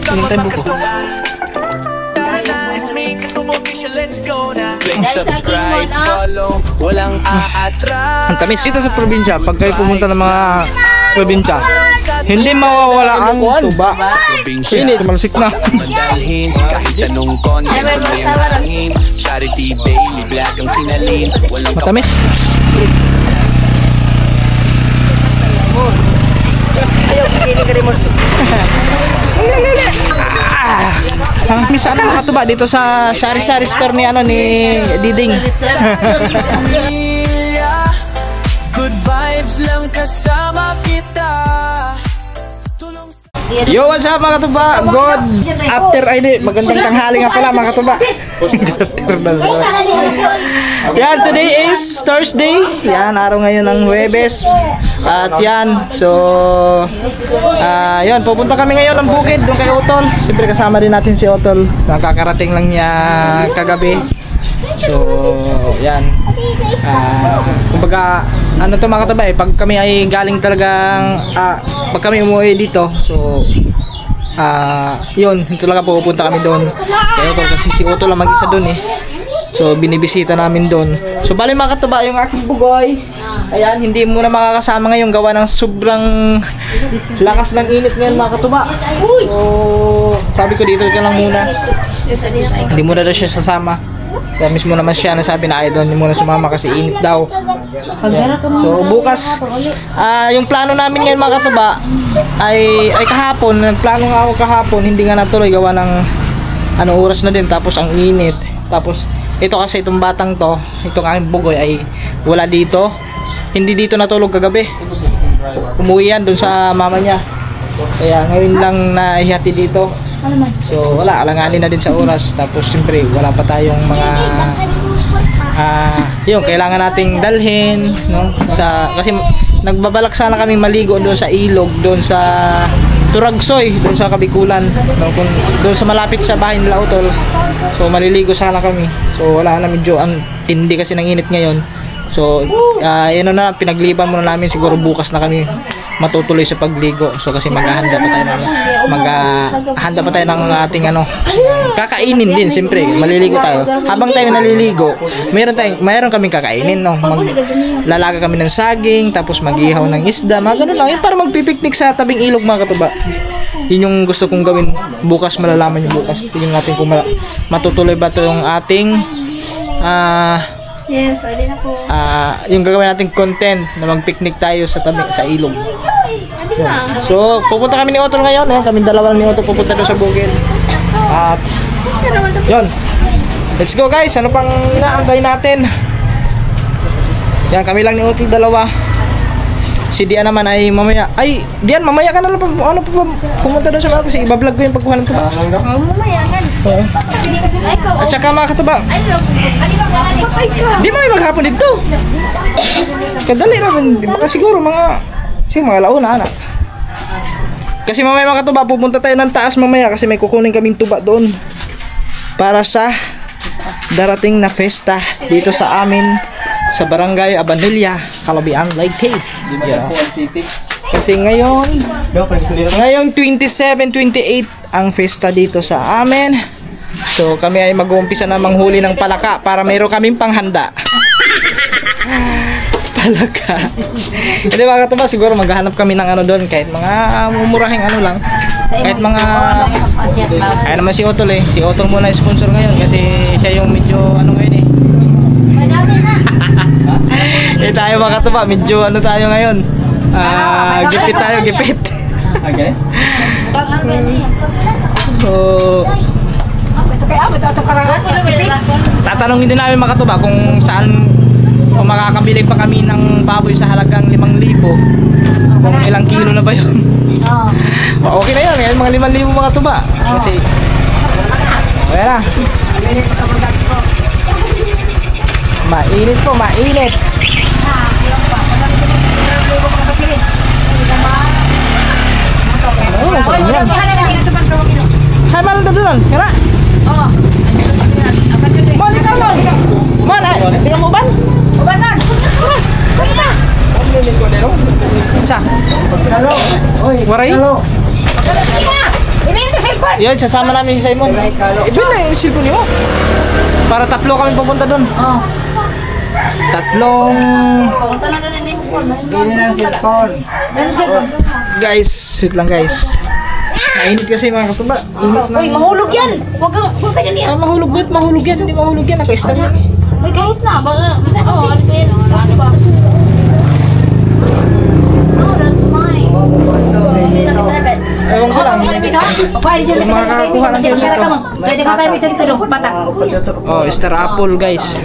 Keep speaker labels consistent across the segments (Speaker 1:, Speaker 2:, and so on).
Speaker 1: Pinintay mo ko.
Speaker 2: Subscribe, follow, walang aatras.
Speaker 1: Ang tamis. Dito sa probinsya, pag kayo pumunta ng mga probinsya, hindi mawawala ang tuba. Init, malasik na.
Speaker 2: Madalhin, kahit anong konti na may hangin. Charity daily, black ang sinalin. Walang
Speaker 1: Matamis.
Speaker 3: Ayaw, pili ka rin mo.
Speaker 1: Misa ano mga tuba dito sa sari-sari store ni ano ni Diding.
Speaker 2: Good vibes lang kasama kita.
Speaker 1: Yo, what's up mga katuba? God after magandang tanghali nga pala mga katuba. Yan, today is Thursday. Yan, araw ngayon ng Huwebes. At yan, so yun, pupunta kami ngayon ng bukid doon kay Otol. Siyempre kasama rin natin si Otol. Nakakarating lang niya kagabi. So, yan. Kumbaga, ano to mga katuba pag kami ay galing talagang pag kami umuwi dito, so yun, ito lang pupunta kami doon kay Otol kasi si Otol lang mag-isa doon eh. So, binibisita namin doon. So, bali mga katuba, yung aking bugoy, ayan, hindi muna makakasama ngayon gawa ng sobrang lakas ng init ngayon mga katuba. So, sabi ko dito ka lang muna. Hindi muna daw siya sasama. Kaya mismo naman siya nasabi na ayaw doon muna sumama kasi init daw. Ayan. So bukas, yung plano namin ngayon mga katuba ay kahapon, nagplano nga ako kahapon, hindi nga natuloy gawa ng oras na din tapos ang init. Tapos ito kasi itong batang to, itong aking bugoy ay wala dito. Hindi dito natulog kagabi. Umuwi yan doon sa mama niya. Kaya ngayon lang naihati dito. So wala, alanganin na din sa oras. Tapos siyempre wala pa tayong mga yung kailangan nating dalhin, no? Kasi nagbabalak sana kami maligo doon sa ilog, doon sa Turagsoy, doon sa Kabikulan, no? Doon sa malapit sa bahay nila Otol. So maliligo sana kami. So wala na, medyo ang tindi kasi ng init ngayon. So yun na, pinagliban muna namin, siguro bukas na kami matutuloy sa pagligo. So kasi maghahanda pa tayo ng ating kakainin din siyempre. Maliligo tayo. Habang tayo naliligo, mayroon kaming kakainin, no. Maglalaga kami ng saging, tapos mag-ihaw ng isda, mga ganun lang. Yun para magpipiknik sa tabing ilog mga katuba. Yun yung gusto kong gawin. Bukas malalaman yung bukas. Tingnan natin kung matutuloy ba to yung ating
Speaker 4: yes, pwede na po.
Speaker 1: Yung gagawin nating content na mag-picnic tayo sa ilog. So, pupunta kami ni Otol ngayon. Kami dalawa ni Otol pupunta doon sa bukid. At yun. Let's go guys. Ano pang inaantay natin? Yan, kami lang ni Otol dalawa. Si Dian naman ay mamaya. Ay, Dian, mamaya ka na lang pumunta doon sa mga kasi iba-vlog ko yung pagkuha ng tuba.
Speaker 4: Mamaya yan.
Speaker 1: At saka mga katuba, di mo maghapon dito. Kadali naman, baka siguro mga launa anak. Kasi mamaya mga katuba, pupunta tayo ng taas mamaya kasi may kukunin kaming tuba doon para sa darating na festa dito sa amin sa Barangay Abanilla, Calabian, Leyte. Kasi ngayon 27-28 ang festa dito sa amin. So kami ay mag-uumpisa na manghuli ng palaka para mayroon kaming panghanda. Palaka. Hindi mga katuba, siguro maghahanap kami ng doon, kahit mga mumurahing lang. Kahit mga ay naman si Otol eh. Si Otol muna sponsor ngayon kasi siya yung medyo ngayon eh. Tayo mga katuba, medyo tayo ngayon. Gipit tayo, gipit. Okay. So tatanungin din namin mga katuba kung makakabili pa kami ng baboy sa halagang 5,000. Kung ilang kilo na ba yun. Okay na yun, ngayon mga 5,000 mga tuba. Kasi okay na. Mainit po, mainit. Hay malam tadulan, kira? Oh. Balik ka lang. Mana? Tingnan mo ban? Ubanan. Kuya. Sa? Waray? Yan, sasama namin si Simon. Ibig na yung cellphone mo. Para tatlo kami pupunta doon. Tatlong...
Speaker 3: Bili ng cellphone.
Speaker 1: Guys, sweet lang guys. Mainit kasi mga katuba. Init na.
Speaker 4: Uy, mahulog yan. Huwag ka na niya.
Speaker 1: Mahulog ba? Mahulog yan. Hindi mahulog yan. Naka-star yan.
Speaker 4: May kahit na. Basta, ano ba yan? Ano ba? Oh, that's mine.
Speaker 1: Ewan ko lang.
Speaker 4: Kung
Speaker 1: makakakuha ng game ito.
Speaker 4: Pwede ka tayo ito dito. Bata.
Speaker 1: Oh, Star Apple guys.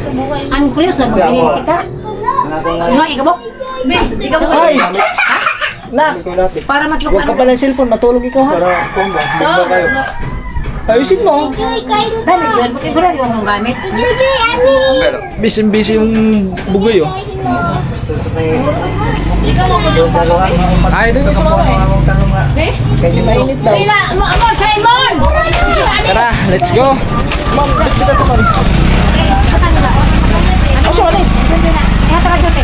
Speaker 4: Ang kulis na magpili kita. Ano, ikabok? Ikabok.
Speaker 1: Ay! Na!
Speaker 4: Para matlok
Speaker 1: Huwag ka pala ng cellphone. Matulog ikaw ha.
Speaker 4: So,
Speaker 1: Ayusin mo.
Speaker 4: dali yun. Wala di ko mong gamit.
Speaker 1: Busy yung bugoy oh. Ay, doon yung sumama eh. Mainit daw.
Speaker 4: Simon!
Speaker 1: Tara, let's go. Ma'am, let's go naman. Asa ano?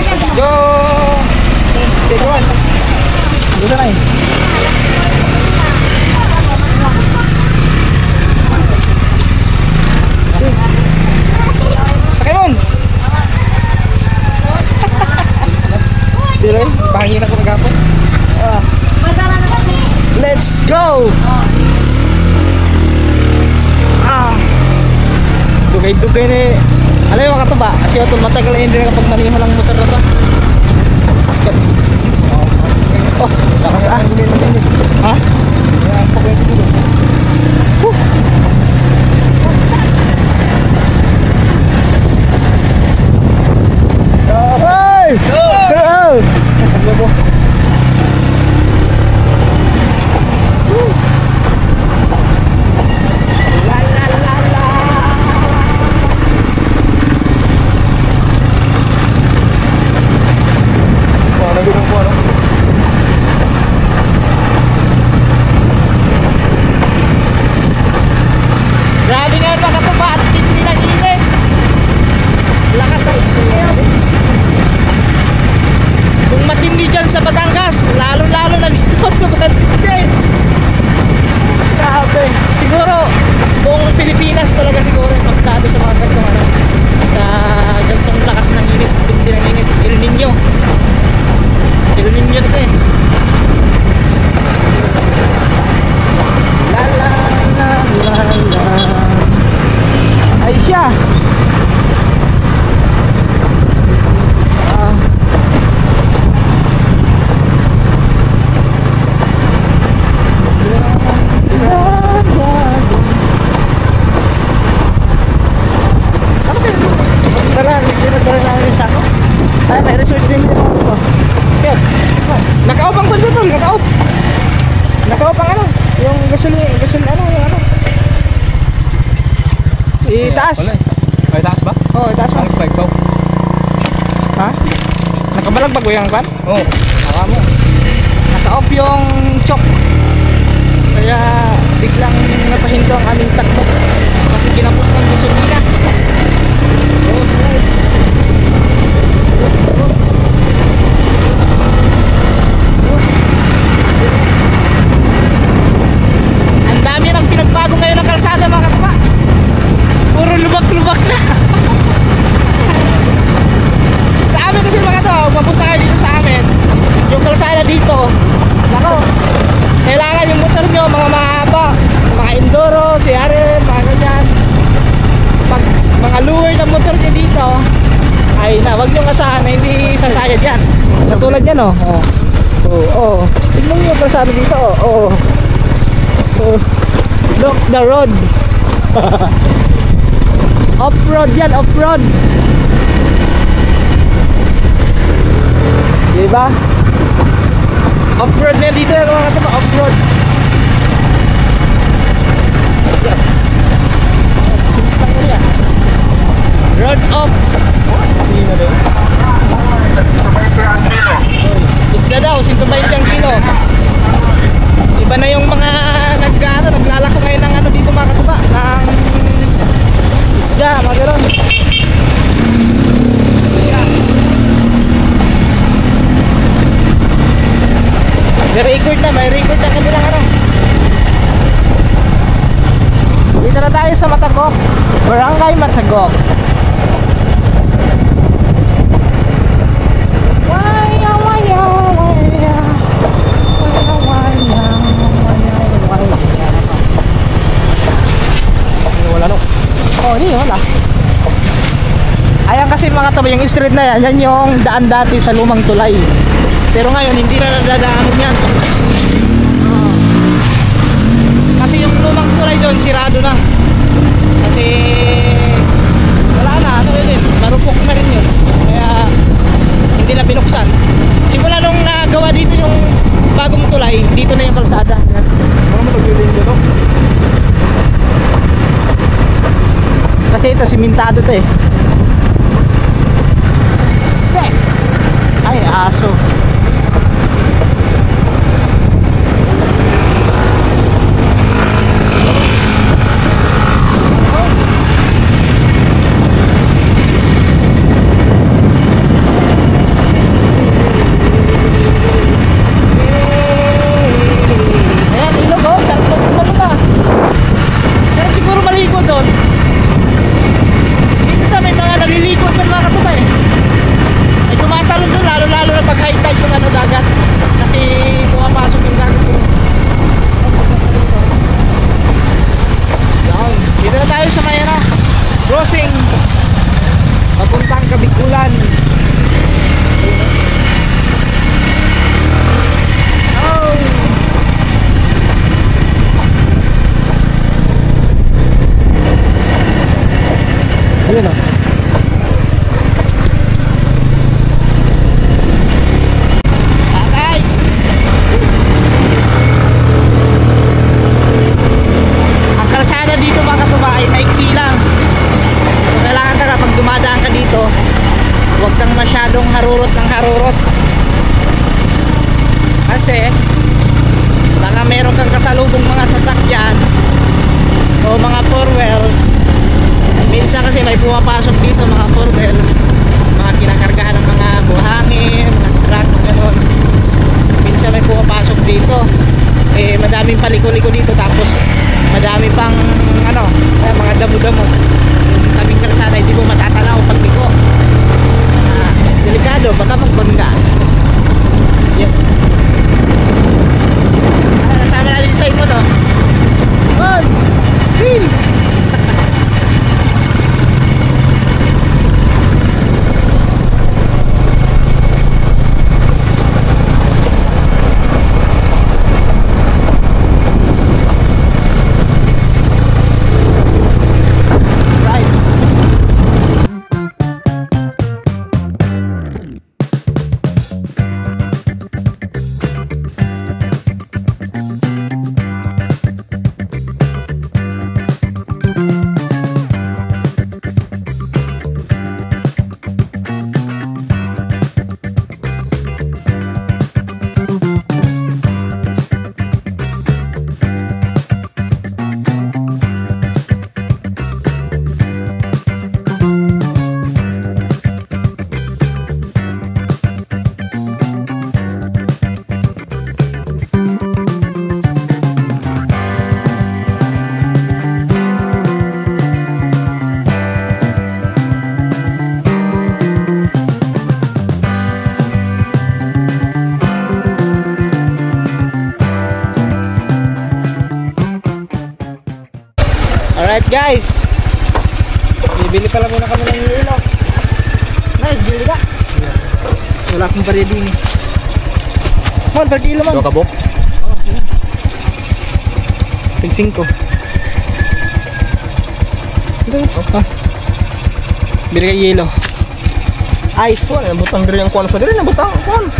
Speaker 1: Let's go. Take one. Doon na eh. Sakay mo. Dire, pangin ako nagapon. Let's go. Dugay-dugay ni. Alam mo ka to ba? Kasi ito matagal na hindi nakapagmaniho ng motor na to. Oh, lakas ah. Ha? Hey! Hey! Grabe nga mga katuba at hindi lang init. Lakas ng init. Kung matindi dyan sa Batangas, lalo-lalo na dito sa Batangas. Grabe. Siguro, buong Pilipinas talaga siguro yung pagkado sa mga gantong ano. Sa gantong lakas ng init, hindi ng init. El Niño. El Niño na ito eh. La la la la la. Ay siya. Tara, nagdala namin sa ako. Ay, may resort din dito. Kaya, nakaupang ba dito? Nakaupang ano? Yung gasol ano, yung ano? Itaas.
Speaker 5: Ay, taas ba?
Speaker 1: Oo, itaas mo.
Speaker 5: Bike daw.
Speaker 1: Ha? Nakabalagbag ba yung kwan?
Speaker 5: Oo.
Speaker 1: Naka mo. Naka-off yung chok. Kaya biglang napahinto ang aming takbo. Kasi kinapos ng gasolina. Oh, right. Ang dami ng pinagbago ngayon ng kalsada mga katuba. Puro lubak-lubak na. Sa amin kasi mga to, mapunta kayo dito sa amin. Yung kalsada dito, nako, kailangan yung motor nyo mga mahaba, mga enduro, CRM, mga ganyan. Pag mga lure ng motor nyo dito, ay na, wag nyo kasahan na hindi sasayad yan. Katulad yan oh. Oh. Tignan nyo yung kalsada dito oh. Look the road. Off-road yan, off-road. Diba? Off-road na dito yan mga katuba, off-road. Simpang mo yan. Road off. Isda daw, 120 ang kilo. Iba na yung mga naglalako ngayon ng ano dito mga katuba, ng isda, mga gano'n. may record na kanilang ano. Dito na tayo sa Matagok, Barangay Matagok. Waya, waya, waya. Waya, waya, waya, waya. Wala no. Oh, hindi wala. Ayan kasi mga to, yung street na yan, yan yung daan dati sa lumang tulay. Pero ngayon hindi na nadadaanan yan. Kasi yung lumang tulay doon sirado na. Kasi wala na, ano yun, narupok na rin yun. Kaya hindi na binuksan. Simula nung nagawa dito yung bagong tulay, dito na yung kalsada. Ano mo nag-iling dito? Kasi ito simentado to eh. Sek! Ay, aso. Crossing papuntang Kabikulan. Oh. Ayun o. Guys, ang kalsada dito mga katuba ay maiksi lang. Kailangan ka kapag dumadaan ka dito, huwag kang masyadong harurot ng harurot. Kasi baka meron kang kasalubong mga sasakyan o mga four wheels. Minsan kasi may pumapasok dito mga four wheels, mga kinakargahan ng mga buhangin, mga truck, gano'n. Minsan may pumapasok dito, eh madaming paliko-liko dito, tapos madami pang ano, mga damo-damo. Tabing kalsada, hindi mo matatanaw pag liko. Delikado, baka magbangga. Yan. Nasama natin sa imo to. 1, 3. Alright guys, bibili pala muna kami ng ilo. Bili ka? Wala akong barya din eh. Mon, pag ilo man. Ito kabok? Oo, yun. Tig 5. Ito. Bili ka yelo. Ice.
Speaker 3: Wala, butang diri ang kuwan sa diri na butang kuwan.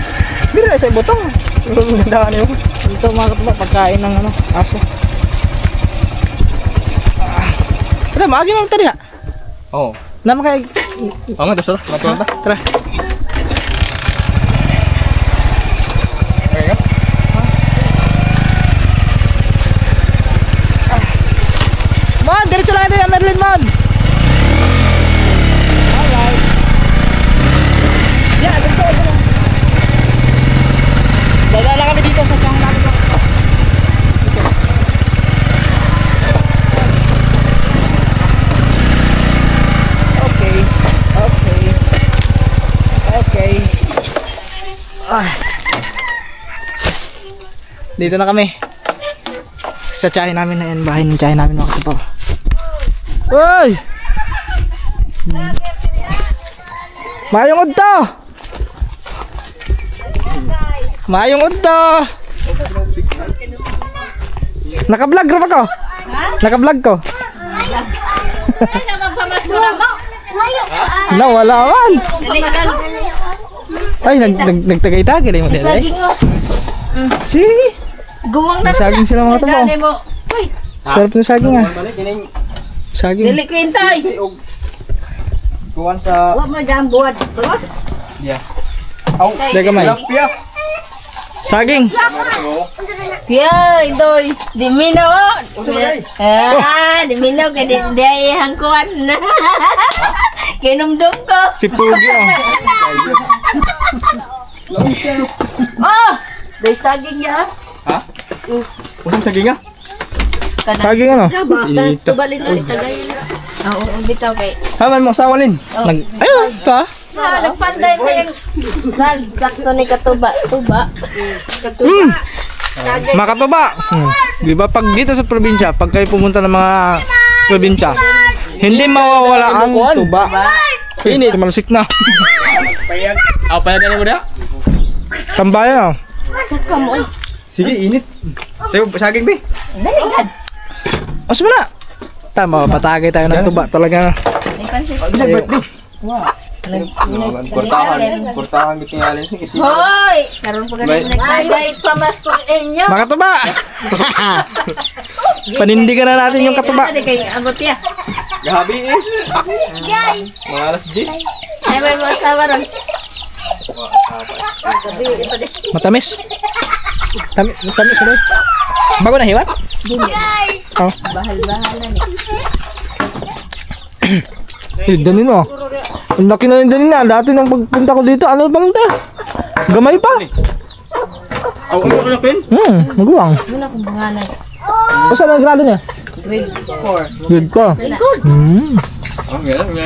Speaker 3: Diri sa butang. Gandaan niyo.
Speaker 1: Ito mga katuba, pagkain ng ano, aso. Ito, maagi mo tadi ha?
Speaker 3: Oo.
Speaker 1: Nama kayak
Speaker 3: Oo nga, dosa. Matuwa ta.
Speaker 1: Tara.
Speaker 3: Okay ka?
Speaker 1: Mon, diretso lang natin ang Merlin, Mon. Alright. Yeah, diretso. Dala lang kami dito.
Speaker 4: dito sa tiyang namin.
Speaker 1: Okay. Okay. Okay. Dito na kami. Sa tiyahin namin na yan. Bahay ng tiyahin namin mga katibaw. Uy! Mayong udto! Mayong udto! Naka-vlog rin ako. Naka-vlog ko.
Speaker 4: Ay, namagpamas mo na mo.
Speaker 1: Wala man.
Speaker 4: Dali.
Speaker 1: Ay, nagtagay-tagay na yung model eh.
Speaker 4: Saging mo.
Speaker 1: Sige.
Speaker 4: Guwang na
Speaker 1: Saging sila mga katibaw.
Speaker 4: Dali mo. Uy,
Speaker 1: Sarap ng saging ah. Saging.
Speaker 4: dili ko intay.
Speaker 3: Kuwan sa...
Speaker 4: Huwag mo dyan buwan. Tulos?
Speaker 3: Yeah.
Speaker 1: Dahil kamay. Saging.
Speaker 4: Piya, itoy. Di minaw. Di minaw. Kaya di ay hangkuhan. Kinumdum ko.
Speaker 1: Si Pugi oh.
Speaker 4: Oh! May saging niya.
Speaker 3: Ha? Usang saging nga?
Speaker 1: Saging ano?
Speaker 3: Inito.
Speaker 4: Tubalin na. Itagayin na. Oo, bitaw kay.
Speaker 3: Haman mo, sawalin.
Speaker 1: Ayun pa.
Speaker 4: Nagpanday na yung... Sakto ni katuba. Tuba. Katuba. Saging.
Speaker 1: Makatuba. Di ba pag dito sa probinsya, pag kayo pumunta ng mga probinsya, hindi mawawala ang tuba. Init, malasik na.
Speaker 3: Payagan mo na?
Speaker 1: Tambayan.
Speaker 4: Saka mo.
Speaker 3: Sige, init. Sayo, saging be.
Speaker 4: Dalingan.
Speaker 1: Mas na. Tama, patagay tayo ng tuba talaga.
Speaker 4: May pansit.
Speaker 3: Isa birthday. Kurtahan bitingalin.
Speaker 4: Hoy! Karoon po ganun nagkagay pamas ko inyo.
Speaker 1: Makatuba. Panindigan na natin yung katuba.
Speaker 4: Hindi kayo abot ya.
Speaker 3: Gabi eh.
Speaker 4: Guys!
Speaker 3: Mga alas 10.
Speaker 4: Ay, may mga asawa ron.
Speaker 1: Matamis. Matamis ulit. Bago na hiwat? Oh.
Speaker 4: Bahal-bahalan eh.
Speaker 1: Danin mo. Ang laki na yung danin na. Dati nang pagpunta ko dito, ano bang ito? Gamay pa.
Speaker 3: Ano ka na, Pin?
Speaker 1: Maguwang.
Speaker 4: Muna kong pangalan.
Speaker 1: O saan ang grado niya?
Speaker 4: Grade 4.
Speaker 1: Good pa.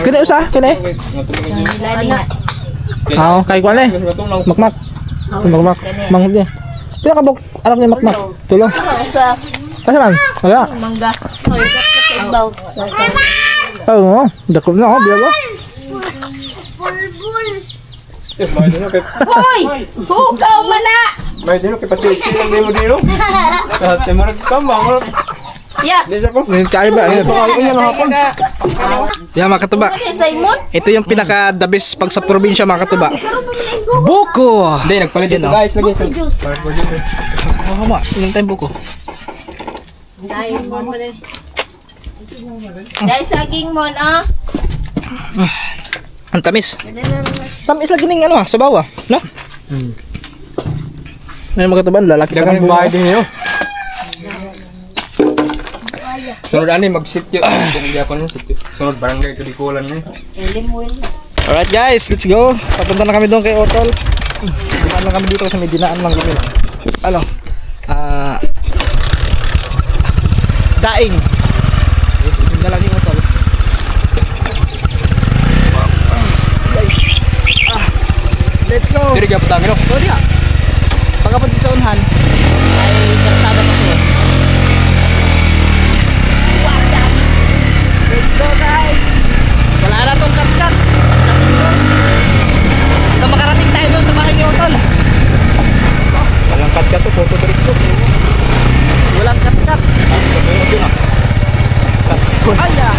Speaker 1: Kaya usa, kaya
Speaker 4: Hilali nga.
Speaker 1: kay ko ale. Makmak. Si makmak. Manghod niya. Pila ka bok, anak ni makmak. Tulong.
Speaker 4: Sa
Speaker 1: Kasi man, wala.
Speaker 4: mangga. Hoy, kapit sa ibaw.
Speaker 1: Oo, dako na ako, biya ba?
Speaker 4: Hoy! Hukaw mana!
Speaker 3: May dino kay pati lang demo dino. Kahit mo nagkambang.
Speaker 4: Ya!
Speaker 3: Desa ko.
Speaker 1: Kaya ba?
Speaker 3: Ayun na hapon.
Speaker 1: Yan mga katuba.
Speaker 4: Simon?
Speaker 1: Ito yung pinaka the best pag sa probinsya mga katuba. Buko!
Speaker 3: Hindi, nagpalit dito guys. Lagi.
Speaker 1: Kama, ilang tayo buko.
Speaker 4: Dahil mo mo rin. Dahil saging mo, no?
Speaker 1: Ang tamis. Tamis lagi ng ano sa bawa, no? Ngayon mga katuba, lalaki ka
Speaker 3: Dagan
Speaker 1: ng
Speaker 3: yung bahay
Speaker 1: buko.
Speaker 3: din niyo. Sunod ani mag-sityo. Hindi ako nun sityo. Sunod barangay Kalikulan niyo.
Speaker 4: Elimuin.
Speaker 1: Alright guys, let's go. Papunta na kami doon kay Otol. Papunta na kami dito sa Medinaan lang kami. Ano? Daing. Yung na lang yung Otol. Let's go.
Speaker 3: Diri gyud patangin no.
Speaker 1: Oh dia. Pagkapag dito sa unhan ay karsada pa so. Let's go guys. Wala na tong kapkat. Ito makarating tayo doon sa bahay ni Otol.
Speaker 3: Walang kat to, photo direkto.
Speaker 1: Walang kapkat. Aya.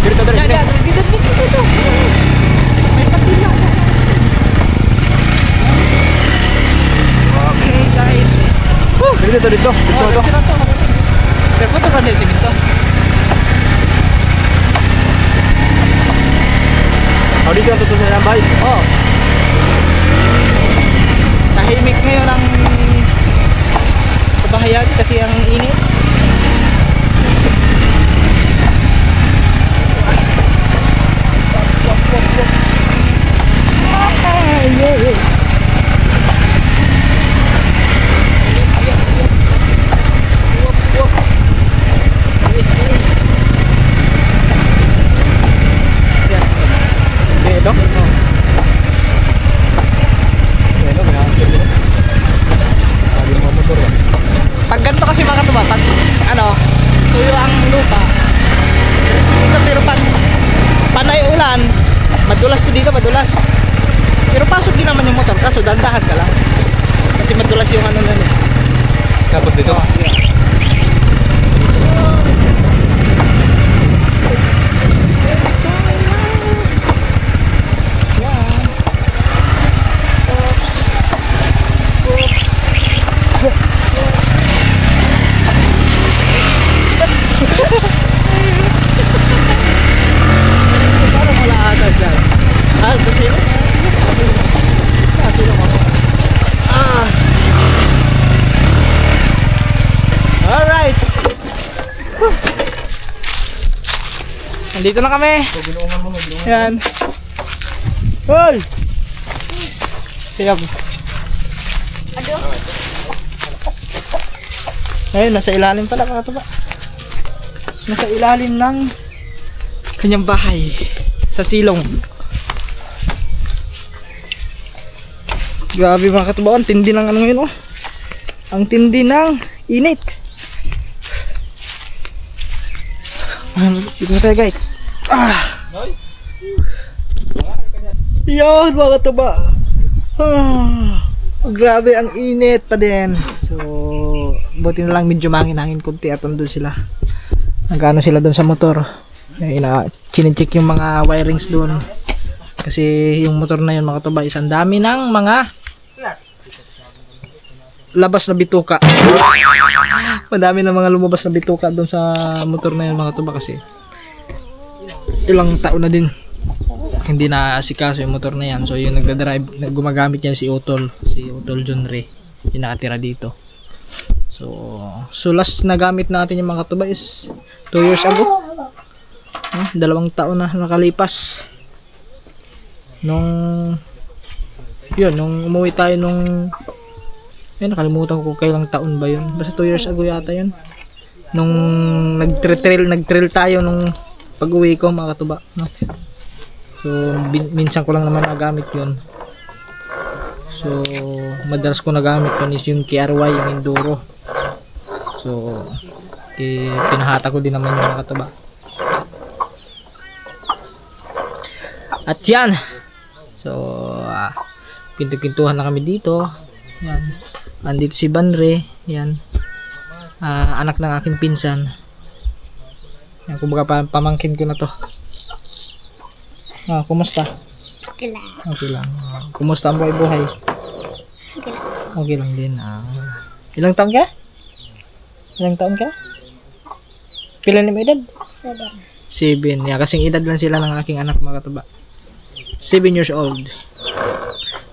Speaker 3: Dito diri.
Speaker 1: Dito. May patina. Okay guys.
Speaker 3: Dito. Dito.
Speaker 1: Pero ito ka din simento.
Speaker 3: Audition to sa nambay.
Speaker 1: Oh. Tahimik ngayon ang kabahayan kasi ang init. Madulas to dito, madulas. Pero pasok din naman yung motor, kaso dandahan ka lang. Kasi madulas yung ano na yun.
Speaker 3: Tapos dito.
Speaker 1: Parang wala ata dyan. Ah, kasi alright. Nandito na kami. Yan. Hoy! Kaya ayun, nasa ilalim pala mga tuba. Nasa ilalim ng kanyang bahay sa silong. Grabe mga katuba, ang tindi ng ano ngayon oh. Ang tindi ng init. Dito na tayo guys. Yan mga katuba. Grabe ang init pa din. So buti na lang medyo mangin-hangin konti at andun sila. Nagano sila doon sa motor. Chine-check yung mga wirings doon. Kasi yung motor na yun mga katuba is ang dami ng mga labas na bituka. Madami na mga lumabas na bituka doon sa motor na yun mga tuba kasi ilang taon na din hindi na asikaso yung motor na yan. So yung nagdadrive, gumagamit yan si Utol John Ray, yung nakatira dito. So last na gamit natin yung mga tuba is 2 years ago. 2 taon na nakalipas nung umuwi tayo nung nakalimutan ko kailang taon ba yun. Basta 2 years ago yata yun. Nung nag-trail tayo nung pag-uwi ko mga katuba. No? So, minsan ko lang naman nagamit yun. So, madalas ko nagamit yun is yung KRY, yung Enduro. So, pinahata ko din naman yung mga katuba. At yan. So, kintuhan na kami dito. Yan. Andito si Banre, yan. Anak ng aking pinsan. Yan, kumbaga pamangkin ko na to. Kumusta?
Speaker 4: Okay lang.
Speaker 1: Okay lang. Kumusta ang buhay-buhay?
Speaker 4: Okay lang.
Speaker 1: Okay lang din. Ilang taon ka? Ilang taon ka? Pila ni mo edad? 7. Yan, kasing edad lang sila ng aking anak mga katuba. 7 years old.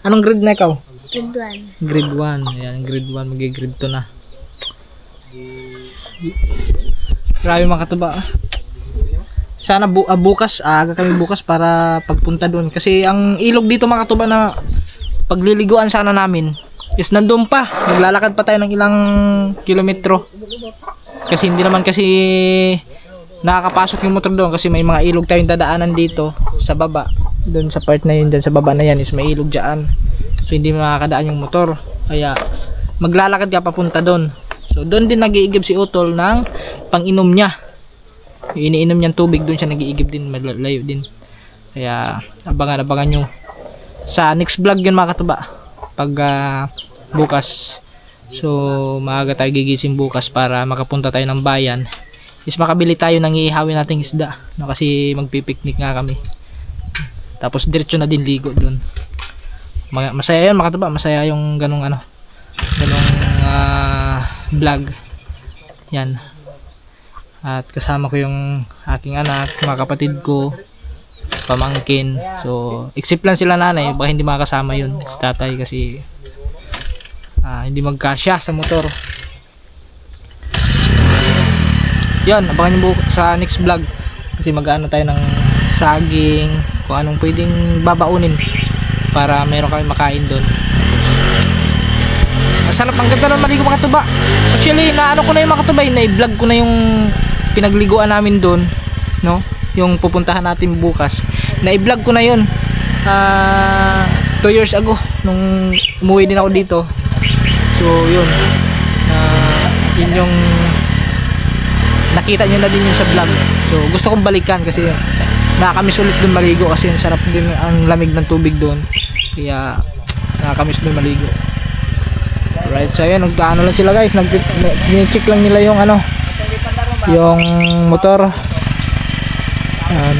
Speaker 1: Anong grade na ikaw? Grade 1. Ayan, grade 1. Mag-grade 2 na. Grabe mga katuba. Sana bukas, aga kami bukas para pagpunta doon. Kasi ang ilog dito mga katuba na pagliliguan sana namin is nandun pa. Maglalakad pa tayo ng ilang kilometro. Kasi hindi naman kasi nakakapasok yung motor doon. Kasi may mga ilog tayong dadaanan dito sa baba. Doon sa part na yun, dyan sa baba na yan is may ilog dyan. So hindi makakadaan yung motor. Kaya maglalakad ka papunta doon. So doon din nag-iigib si Utol ng pang-inom niya. Iniinom niyang tubig, doon siya nag-iigib din, malayo din. Kaya abangan nyo sa next vlog yun mga katuba. Pag bukas. So maaga tayo gigising bukas para makapunta tayo ng bayan. Is makabili tayo ng iihawin nating isda. No, kasi magpipiknik nga kami. Tapos diretso na din ligo doon. Masaya yun mga katuba, masaya yung ganong vlog yan. At kasama ko yung aking anak, mga kapatid ko, pamangkin. So except lang sila nanay, baka hindi makakasama yun si tatay kasi hindi magkasya sa motor. Yun, abangan nyo sa next vlog kasi mag-ano tayo ng saging, kung anong pwedeng babaunin para meron kami makain doon. Ang sarap, ang ganda ng maligo mga katuba. Actually, naano ko na yung mga katuba, na-vlog ko na yung pinagliguan namin doon, no? Yung pupuntahan natin bukas. Na-vlog ko na yun 2 years ago nung umuwi din ako dito. So, yun. Yun yung nakita nyo na din yun sa vlog. So, gusto kong balikan kasi nakakamiss ulit doon maligo kasi ang sarap din ang lamig ng tubig doon. Kaya nakakamiss doon maligo. Alright, so ayan, nagtaano lang sila guys, nag-check lang nila yung ano, yung motor. Ayan.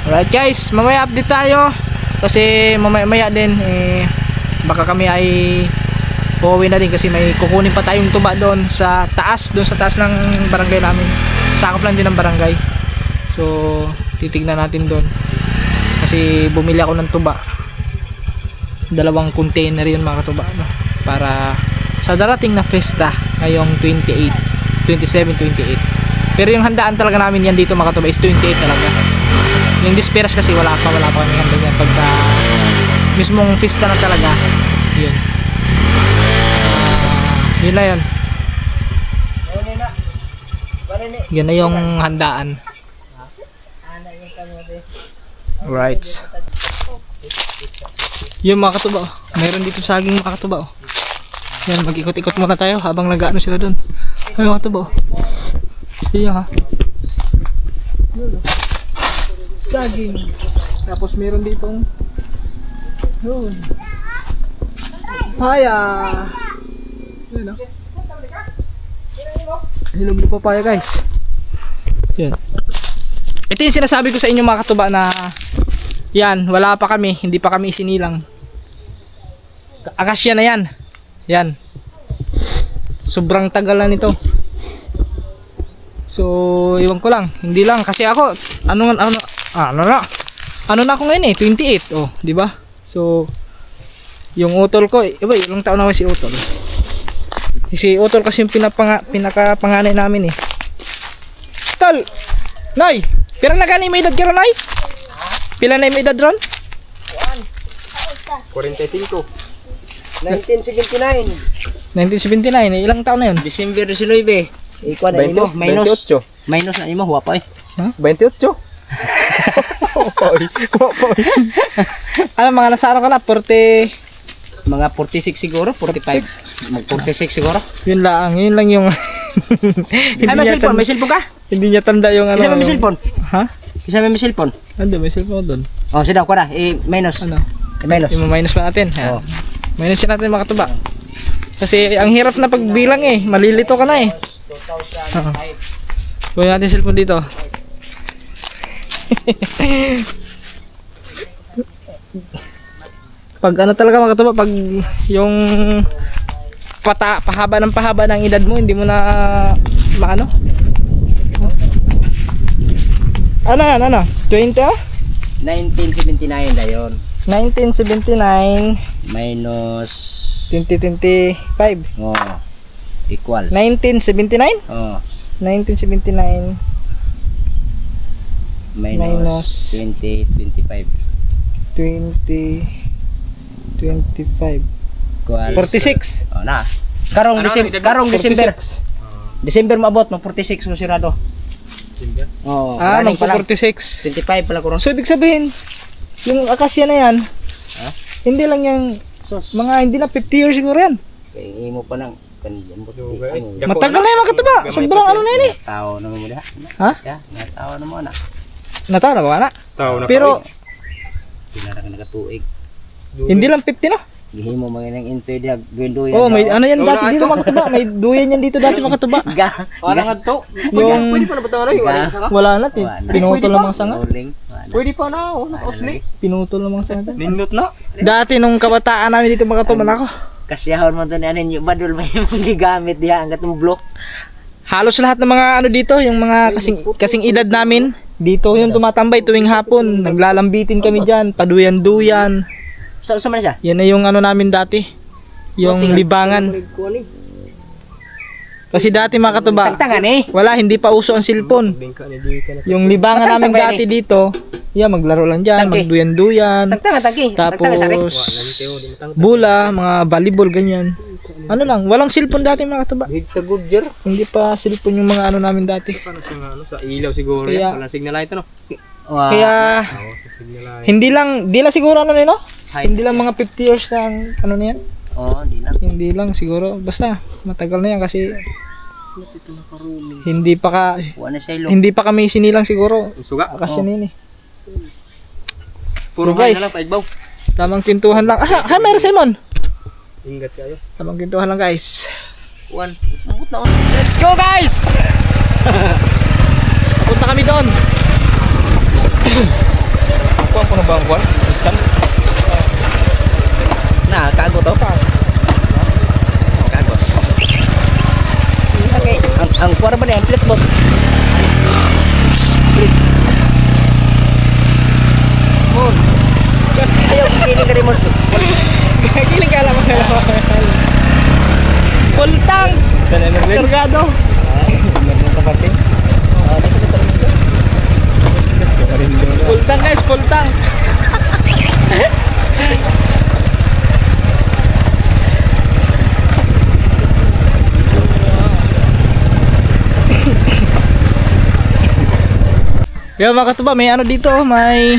Speaker 1: Alright guys, mamaya update tayo kasi mamaya din baka kami ay uuwi na din kasi may kukunin pa tayong tuba doon sa taas ng barangay namin. Sakop lang din ng barangay. So titignan natin doon kasi bumili ako ng tuba, 2 container yun mga katuba, no? Para sa darating na festa ngayong 27, 28. Pero yung handaan talaga namin yan dito mga katuba is 28 talaga. Yung disperas kasi wala pa kami handa yan pagka mismong festa na talaga. Yun. Yun na yun. Yan na yung handaan. Right. Yung mga katuba, mayroon dito saging mga katuba. Yan, mag-ikot-ikot muna tayo habang nag-ano sila doon. Ay mga katuba. Iya ha. Saging. Tapos meron ditong yun. Papaya. Yun, hinog na papaya guys. Yan. Ito yung sinasabi ko sa inyo mga katuba na yan, wala pa kami, hindi pa kami isinilang. Akasya na yan. Yan. Sobrang tagal na nito. So, iwan ko lang. Hindi lang kasi ako ano na ako ngayon 28, oh, di ba? So, yung utol ko, iba, ilang taon na ako si utol. Si utol kasi yung pinakapanganay namin Tol, Nay, pira na gani may edad ka ron, Nay? Pila na may edad ron?
Speaker 3: 45.
Speaker 1: 1979, ilang taon na yun?
Speaker 5: December 19. Ikaw na imo, minus na imo, huwapa
Speaker 1: Huh?
Speaker 3: 28.
Speaker 1: Alam, mga nasa ano ka na? 40...
Speaker 5: mga 46 siguro, 45. Mag 46 siguro.
Speaker 1: Yun lang yung...
Speaker 5: Ay, may cellphone ka?
Speaker 1: Hindi niya tanda yung ano.
Speaker 5: Isa may cellphone?
Speaker 1: Ha?
Speaker 5: Isa may cellphone?
Speaker 1: Ando, may cellphone doon.
Speaker 5: Oh, sige daw, kuha na. Minus.
Speaker 1: Ano?
Speaker 5: Minus.
Speaker 1: I-minus pa natin.
Speaker 5: Oh.
Speaker 1: Minus natin mga katuba. Kasi ang hirap na pagbilang malilito ka na Kunin natin cellphone dito. Pag ano talaga mga katuba, pag yung pahaba ng edad mo, hindi mo na maano. Ano? 20
Speaker 5: 1979 na yun.
Speaker 1: 1979
Speaker 5: Minus
Speaker 1: 2025.
Speaker 5: oh, equal
Speaker 1: 1979?
Speaker 5: oh,
Speaker 1: 1979
Speaker 5: minus 2025
Speaker 1: 2025
Speaker 5: equal
Speaker 1: 46.
Speaker 5: oh, na karong December maabot no 46 mo sirado. Oh, running pa lang.
Speaker 1: 46.
Speaker 5: 25 pala ko ron.
Speaker 1: So ibig sabihin, yung akasya na yan, hindi lang yung hindi na 50 years siguro yan.
Speaker 5: Kaya imo pa nang kaniyang
Speaker 1: Matagal na yan mga katuba. Sobrang ano na yan
Speaker 5: tao na mo diha.
Speaker 1: Ha?
Speaker 5: Ya, tao na mo na.
Speaker 1: Natawa na ba na?
Speaker 3: Tao na.
Speaker 1: Pero
Speaker 5: Pinara ka nagatuig.
Speaker 1: hindi lang 50 na.
Speaker 5: Gihimo mga nang into diha gwendoyan.
Speaker 1: Oh, may ano yan dati dito mga katuba. May duyan yan dito dati mga katuba.
Speaker 3: Parang adto.
Speaker 1: Yung
Speaker 3: Pwede pa na ba tayo rin?
Speaker 1: wala na, pinutol ng mga sanga.
Speaker 3: Pwede pa na, nakausli.
Speaker 1: Pinutol ng mga sanga.
Speaker 3: Nindot na.
Speaker 1: Dati nung kabataan namin dito mga katuba nako.
Speaker 5: Kasiyahon mo doon ano yung badul may gigamit diha ang gatong block.
Speaker 1: Halos lahat ng mga ano dito, yung mga kasing edad namin, dito yung tumatambay tuwing hapon. Naglalambitin kami diyan, paduyan-duyan.
Speaker 5: Sa man siya?
Speaker 1: Yan na yung ano namin dati. Yung libangan. Kasi dati mga katuba,
Speaker 5: Tagtangan
Speaker 1: wala, hindi pa uso ang cellphone. Yung libangan namin dati dito, maglaro lang dyan,
Speaker 5: Tangke.
Speaker 1: magduyan-duyan.
Speaker 5: Tagtangan tangki.
Speaker 1: Tapos bula, mga volleyball, ganyan. Ano lang, walang cellphone dati mga katuba.
Speaker 3: Hig sa Goodyear.
Speaker 1: Hindi pa cellphone yung mga ano namin dati.
Speaker 3: Paano siya sa ilaw siguro
Speaker 1: Kaya-
Speaker 3: yan. Walang signal light ano?
Speaker 1: Kaya
Speaker 3: Sa signal light.
Speaker 1: hindi lang siguro ano no? Hindi lang mga 50 years na ano na yan.
Speaker 5: Oh, di lang.
Speaker 1: Hindi lang siguro, basta matagal na yan kasi Hindi pa ka
Speaker 5: Wala sa ilo.
Speaker 1: hindi pa kami sinilang siguro.
Speaker 3: Suga.
Speaker 1: Kasi nini.
Speaker 3: Puro
Speaker 1: guys.
Speaker 3: guys. Na lang, paigbaw.
Speaker 1: Tamang pintuhan lang. Ah, meron Simon.
Speaker 3: Ingat kayo.
Speaker 1: Tamang pintuhan lang guys.
Speaker 5: One.
Speaker 1: Let's go guys! Punta kami doon.
Speaker 3: Kuha ko na ba ang kuha? Stand?
Speaker 5: Na, kago to. Kago. Okay, ang kuwara ba niya? Ang plate mo? Plates. Mon. Ayaw, kiling ka rin mo.
Speaker 1: Kiling ka lang. Full tank. Kargado. Full tank guys, full tank. Yo mga katuba, may ano dito, may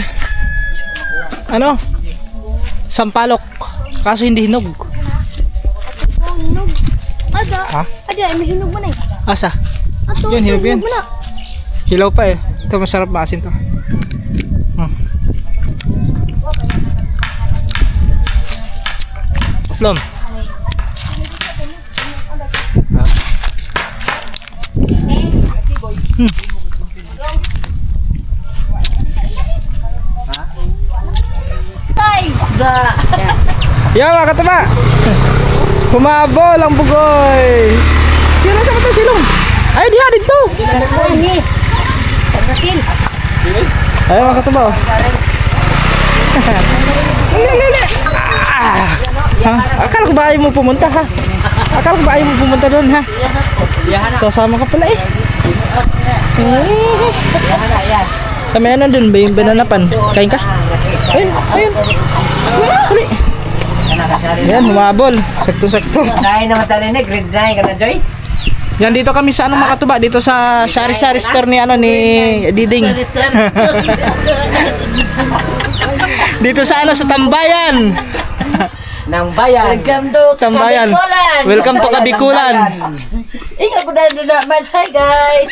Speaker 1: ano? Sampalok. Kaso hindi hinog.
Speaker 4: Ada.
Speaker 1: Ha?
Speaker 4: Ada, may hinog mo na eh.
Speaker 1: Asa?
Speaker 4: Ato,
Speaker 1: Yun, hinog yan.
Speaker 4: mo na.
Speaker 1: Hilaw pa eh. Ito masarap maasim to. Plum.
Speaker 4: Tay! Da!
Speaker 1: Yan mga katama. Humabol ang bugoy. Sino sa katong silong? Ay, diha dito.
Speaker 4: Ini. Pagkakil.
Speaker 1: Ay mga katama. Oh. Lili. Ha? Akala ko ba ayaw mo pumunta ha? Akala ko ba ayaw mo pumunta doon ha? Sasama ka pala eh. Kami ano dun ba yung bananapan? Kain ka? Ayun, ayun. Huli. Yan, humabol. Sakto-sakto.
Speaker 5: Dahil naman tali na, grade 9 ka na, Joy?
Speaker 1: Yan, dito kami sa ano mga katuba? Dito sa sari-sari store ni ano ni Diding. Dito sa ano sa Tambayan.
Speaker 5: Nang bayan.
Speaker 1: Tambayan. Welcome to Kabikulan.
Speaker 6: Ingat ko dahil na mansay guys.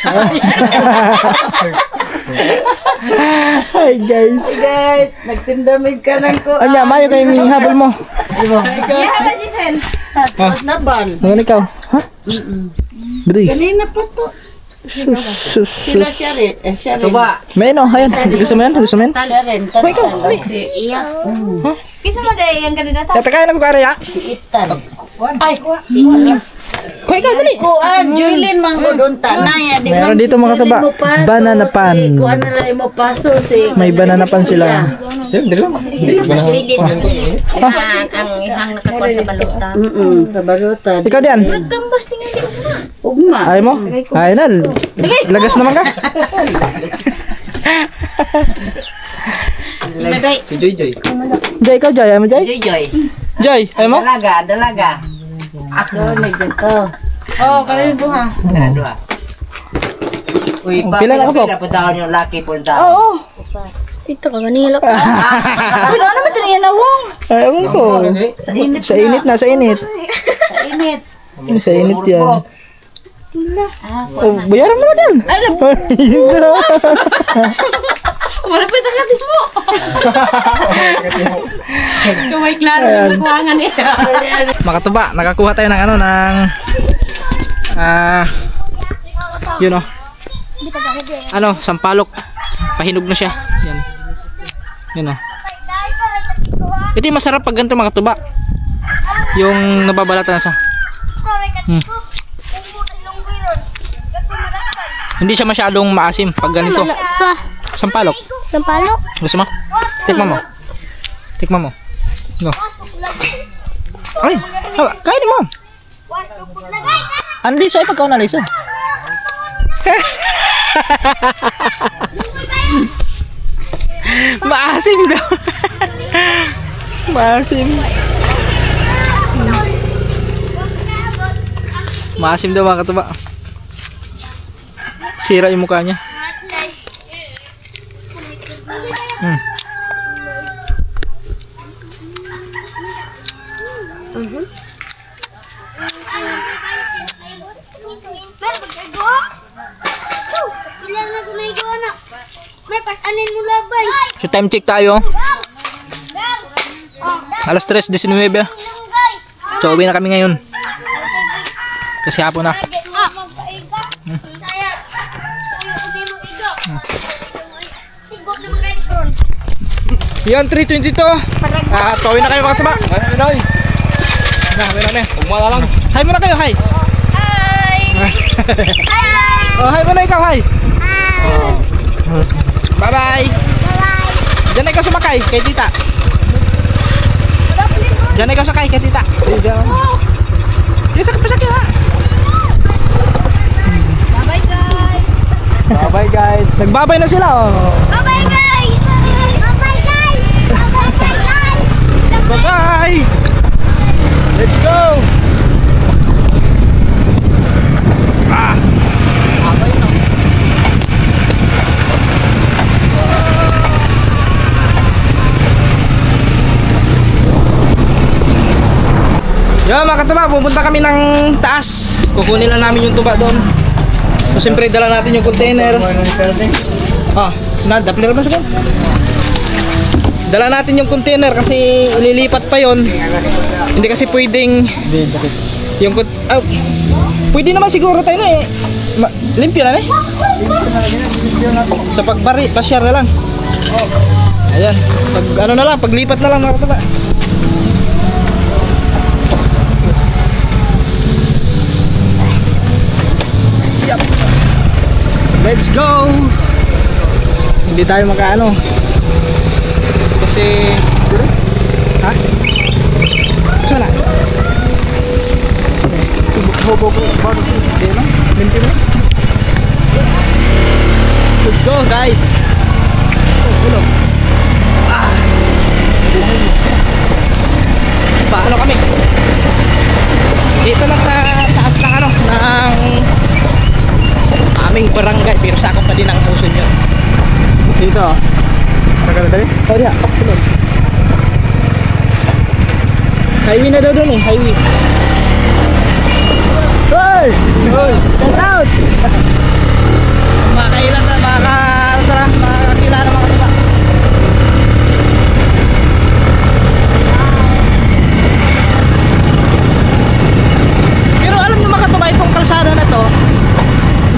Speaker 1: Hi guys.
Speaker 6: Guys, nagtindamig ka ng ko.
Speaker 1: Anya, mayo kay ming habol mo.
Speaker 6: Yeah, ba Jisen? Mas nabal.
Speaker 1: Mga ikaw. Ha? Dri.
Speaker 6: Kanina pa to. Sila siya rin. Siya rin.
Speaker 5: Tuba.
Speaker 1: May no, ayan. Gusto mo yan? Gusto mo yan?
Speaker 6: Siya rin.
Speaker 1: Hoy, ikaw,
Speaker 6: Tantan lang si Iya.
Speaker 4: Kisa mo dahil yung kandidato?
Speaker 1: Kaya kaya na ko kaya.
Speaker 6: Si Itan. Ay,
Speaker 1: Hoy, ikaw dali.
Speaker 6: kuan, Joylin mang udunta na ya. Di
Speaker 1: Meron
Speaker 6: man
Speaker 1: dito,
Speaker 6: si
Speaker 1: mga
Speaker 6: Joylin
Speaker 1: kaba.
Speaker 6: mo paso,
Speaker 1: Banana pan.
Speaker 6: Si kuan na lang mo paso si.
Speaker 1: May banana pan sila.
Speaker 3: Dili lang.
Speaker 4: Ang ihang nakakuan sa balutan.
Speaker 6: Sa balutan.
Speaker 1: Ikaw diyan.
Speaker 6: Kambas tingin di ugma.
Speaker 1: Ay mo? Ay na. Lagas naman ka.
Speaker 5: Si Joy Joy.
Speaker 1: Jay, ikaw Jay. Ay mo Jay?
Speaker 5: Joy Joy.
Speaker 1: Jay, ay mo?
Speaker 5: Dalaga, dalaga.
Speaker 6: Ako nagdito.
Speaker 4: Oh, karin po ha.
Speaker 5: Dua. Uy,
Speaker 1: Pila na ako?
Speaker 5: Pila po taon yung lucky punta.
Speaker 4: Oo. Ito ka ganila. Wala naman ito na yan awong.
Speaker 1: Ay, ewan ko.
Speaker 6: Sa init.
Speaker 1: Sa init na, sa init.
Speaker 6: Sa init.
Speaker 1: Sa init yan. Oh, bayaran mo na din.
Speaker 4: Wala pa ito katin mo. Kumay klaro yung buwangan eh.
Speaker 1: Makatuba, nakakuha tayo ng ano, ng yun o. Ano, sampalok. Pahinog na siya. Yan. Yun o. Ito yung masarap pag ganito mga tuba. Yung nababalatan na siya. Hindi siya masyadong maasim pag ganito. Sampalok.
Speaker 4: Sampalok.
Speaker 1: Gusto mo? Tikman mo. Tikman mo. No. Ay, hawa, kainin mo. Ang liso ay pagkaw na liso. Maasim daw. Maasim. Maasim daw mga katuba. Sira yung mukha niya. Time check tayo. Alas 3:19. So uwi na kami ngayon. Kasi hapon na. Yan, 3:22. Pauwi na kayo mga taba.
Speaker 3: Umala lang.
Speaker 1: Hi muna kayo, hi. Oh, hi muna ikaw, hi. Bye-bye. Diyan na ikaw sumakay kay tita. Diyan na ikaw sakay kay tita. Diyan sakay pa sakay ha.
Speaker 6: Bye-bye guys!
Speaker 3: Bye-bye guys.
Speaker 1: Nagbabay na sila oh.
Speaker 6: Bye-bye guys! Bye-bye guys! Bye-bye guys!
Speaker 1: Bye-bye. Let's go. Yo mga katuba, pupunta kami ng taas. Kukunin lang namin yung tuba doon. So siyempre dala natin yung container. Dapler ba siya? Dala natin yung container kasi ililipat pa yon. Hindi kasi pwedeng yung pwede naman siguro tayo na eh. Limpyo na eh. Sa pagbari, pasyar na lang. Ayan, pag ano na lang, paglipat na lang mga katuba. Let's go! Hindi tayo makaano. Kasi ha? Sana? Let's go guys! Paano kami? Dito lang sa taas ng ano, ng aming barangay, pero sakop pa din ang puso nyo. Dito.
Speaker 3: Tagal tayo?
Speaker 1: Oh, diya. Highway na daw doon eh, highway. Hoy! Shout out! Makakailan na, makakakilala mga katuba. Pero alam nyo mga katuba, itong kalsada na to,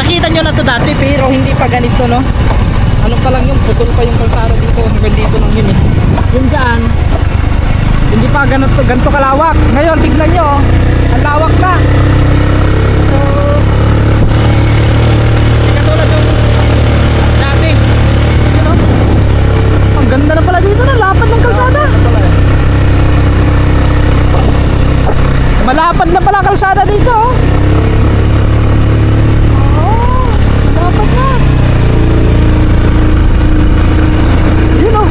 Speaker 1: nakita nyo na to dati pero hindi pa ganito, no? Ano pa lang yung putol pa yung kalsada dito, hanggang dito lang yun eh. Yung dyan, hindi pa ganito kalawak. Ngayon tignan nyo, ang lawak na. So katulad yung dati, you know, ang ganda na pala dito, na lapad ng kalsada. Malapad na pala kalsada dito, oh. Dapat na. Yun o.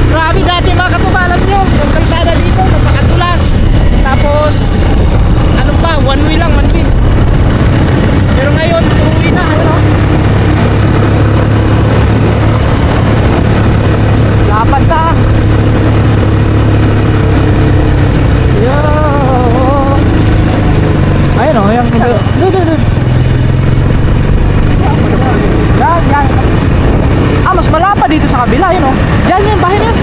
Speaker 1: Grabe dati mga katubalan nyo. Yung kalsada dito, napakadulas. Tapos, ano pa, one way lang, one way. Pero ngayon, two way na. Ano? Lapad na. Yo. Ayun o, yung doon. Yan. Mas malapad dito sa kabila, yun o. Yan, bahay na yan.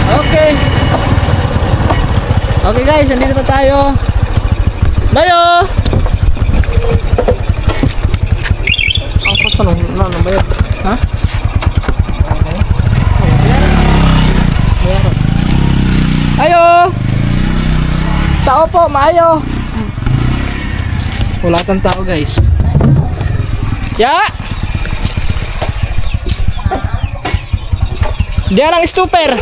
Speaker 1: Okay. Okay guys, nandito na tayo. Bayo!
Speaker 3: Ang tanong, ano ba yan?
Speaker 1: Ha? Ayo! Tao po, maayo! Wala tang tao guys. Ya! Diyan ang stupper.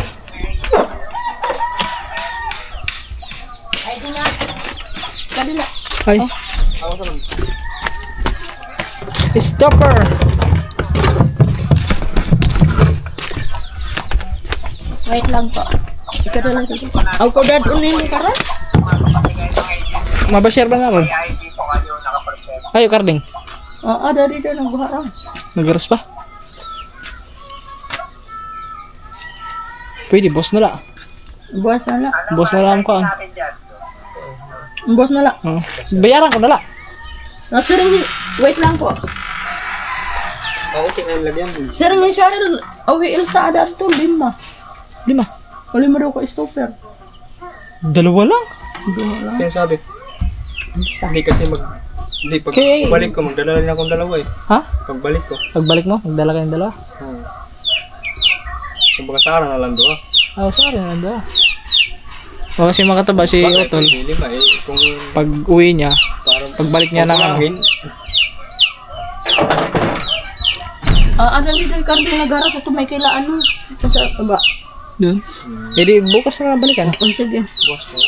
Speaker 1: Ay. Stopper.
Speaker 6: Wait lang po. Ika na lang dito. Ang kodad unin mo karon?
Speaker 1: Mabashare ba naman? Ayo Karding.
Speaker 6: Oo, dari doon ang buharang.
Speaker 1: Nagaras pa? Pwede, boss na lang.
Speaker 6: Buwas na lang.
Speaker 1: Boss na lang ko.
Speaker 6: Buwas na lang.
Speaker 1: Bayaran ko na lang.
Speaker 6: Sir, wait lang po.
Speaker 3: Okay na lagyan.
Speaker 6: Sir, nga siya rin, awil sa adat to, 5.
Speaker 1: 5.
Speaker 6: Uli mo daw ka stopper.
Speaker 1: Dalawa lang.
Speaker 3: Sinasabi. Hindi kasi hindi,
Speaker 1: Okay.
Speaker 3: pagbalik ko, magdala rin akong dalawa eh.
Speaker 1: Ha?
Speaker 3: Pagbalik ko.
Speaker 1: Pagbalik mo, magdala kayong dalawa.
Speaker 3: Kung baka sa araw na lang doon.
Speaker 1: Oh, sorry, nandun. O kasi makataba si Otol.
Speaker 3: Lima eh. Kung
Speaker 1: Pag uwi niya,
Speaker 3: parang
Speaker 1: pagbalik niya ng ano.
Speaker 6: Ano dito yung karto nagara sa tumay kaila ano? Sa ba?
Speaker 1: Doon. Eh di, bukas na lang balikan.
Speaker 6: Oh, sige.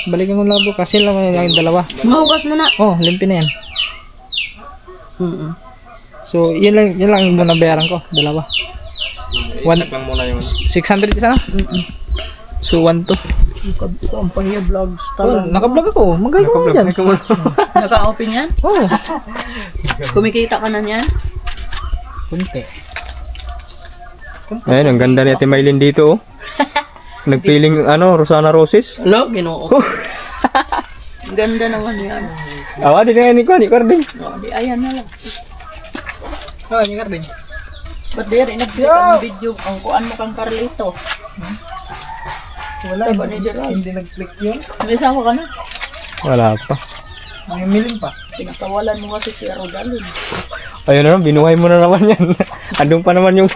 Speaker 1: Balikan ko lang bukas. Sila lang yung dalawa.
Speaker 6: Mahugas mo na.
Speaker 1: Oh, limpi na yan.
Speaker 6: Mm.
Speaker 1: So, yun lang yung muna bayaran ko. Dalawa.
Speaker 3: Isag lang muna yung
Speaker 1: 600 isa na? So, 1 to.
Speaker 6: Ang pahiya vlogs
Speaker 1: Oh, naka-vlog ako. Magay ko yan.
Speaker 6: Naka-open yan?
Speaker 1: Oh.
Speaker 6: Kumikita ka na niyan?
Speaker 1: Kunti.
Speaker 3: Ayun, ang ganda ni Ate Maylin dito oh. Nagpiling Rosana Roses.
Speaker 6: Hello, ginoo. Ganda naman yan.
Speaker 3: Awa, di na yan ni Carding.
Speaker 6: No, di ayan na lang.
Speaker 1: Oh, yung Carding.
Speaker 6: Ba't di rin nag-click ang video ang kuan mo kang Carlito?
Speaker 1: Wala.
Speaker 6: Taba ni Gerald.
Speaker 1: Hindi nag-click yun.
Speaker 6: May asawa ka na?
Speaker 3: Wala pa.
Speaker 1: May miling pa.
Speaker 6: Pinatawalan mo kasi si Rodalyn.
Speaker 3: Ayun na, binuhay mo na naman yan. Andun pa naman yung...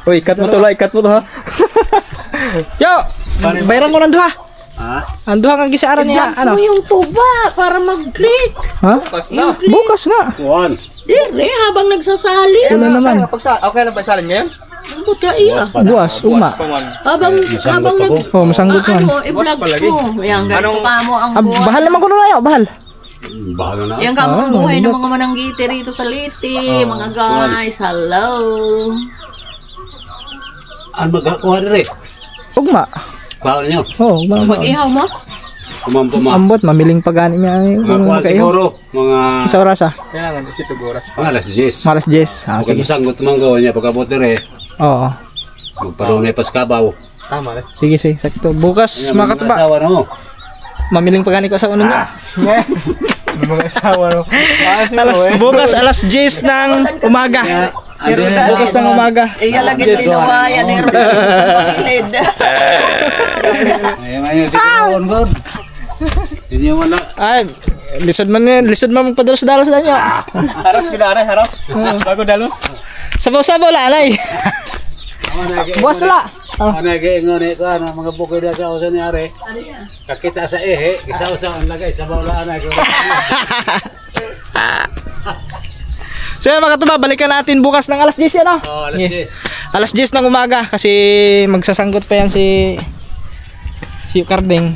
Speaker 3: Uy, ikat mo to ha.
Speaker 1: Yo! Bayaran mo ng duha.
Speaker 3: Ha?
Speaker 1: Ang duha kang gisaaran niya.
Speaker 6: Vlogs mo yung tuba para mag-click.
Speaker 1: Ha? Bukas na.
Speaker 6: Dire, habang nagsasali.
Speaker 1: Ano naman?
Speaker 3: Okay na ba salin ngayon?
Speaker 6: Ang buta iya.
Speaker 1: Buwas, uma.
Speaker 6: Habang nag...
Speaker 1: Oh, masanggot ko.
Speaker 6: i-vlog mo. Yan, ganito ka mo ang buhay.
Speaker 1: Bahal naman ko na ngayon, bahal.
Speaker 6: Yan ka mo ang buhay ng mga mananggiti rito sa Liti. Mga guys, hello.
Speaker 7: Ano magkakuha rin?
Speaker 1: Ugma.
Speaker 7: Paano nyo?
Speaker 1: Oh, ugma.
Speaker 6: Mag-ihaw mo?
Speaker 7: Kumampo
Speaker 1: Ambot, mamiling pagani niya.
Speaker 7: Makuha siguro. Mga
Speaker 1: Sa orasa.
Speaker 3: Kailangan, isip oras.
Speaker 7: alas 10.
Speaker 1: Malas 10. Ah,
Speaker 7: Pagka
Speaker 1: sige.
Speaker 7: masanggot naman gawin niya. Pagkabot rin.
Speaker 1: Oo.
Speaker 7: Magparunay pa sa kabaw.
Speaker 3: Tama na.
Speaker 1: Sige, sige. Sakto. Bukas, mga katuba.
Speaker 7: Asawa na mo.
Speaker 1: Mamiling pagani ko sa uno niya.
Speaker 3: Mga asawa no.
Speaker 1: Bukas, alas 10 ng umaga. Bukas ng umaga.
Speaker 6: Iya lagi ginawa yan ni Rodalyn.
Speaker 7: Ayun ngayon si Kaon God. Hindi mo na.
Speaker 1: Ay, lisod man magpadalos-dalos na niya.
Speaker 3: Haras gila haras. Bago dalos.
Speaker 1: Sabaw-sabaw la, anay. Bukas na la.
Speaker 7: Ano nag-iingon ko mga bukid na sa usan ni Are. Kakita sa isa-usa ang lagay sa bawlaan na.
Speaker 1: So yun, mga katuba, balikan natin bukas ng alas 10 yan, no?
Speaker 7: Oh, alas 10.
Speaker 1: Alas 10 ng umaga kasi magsasanggot pa yan si Carding.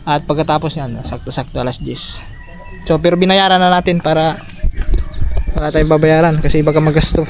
Speaker 1: At pagkatapos yan, sakto-sakto alas 10. So pero binayaran na natin para wala tayong babayaran kasi baka magasto.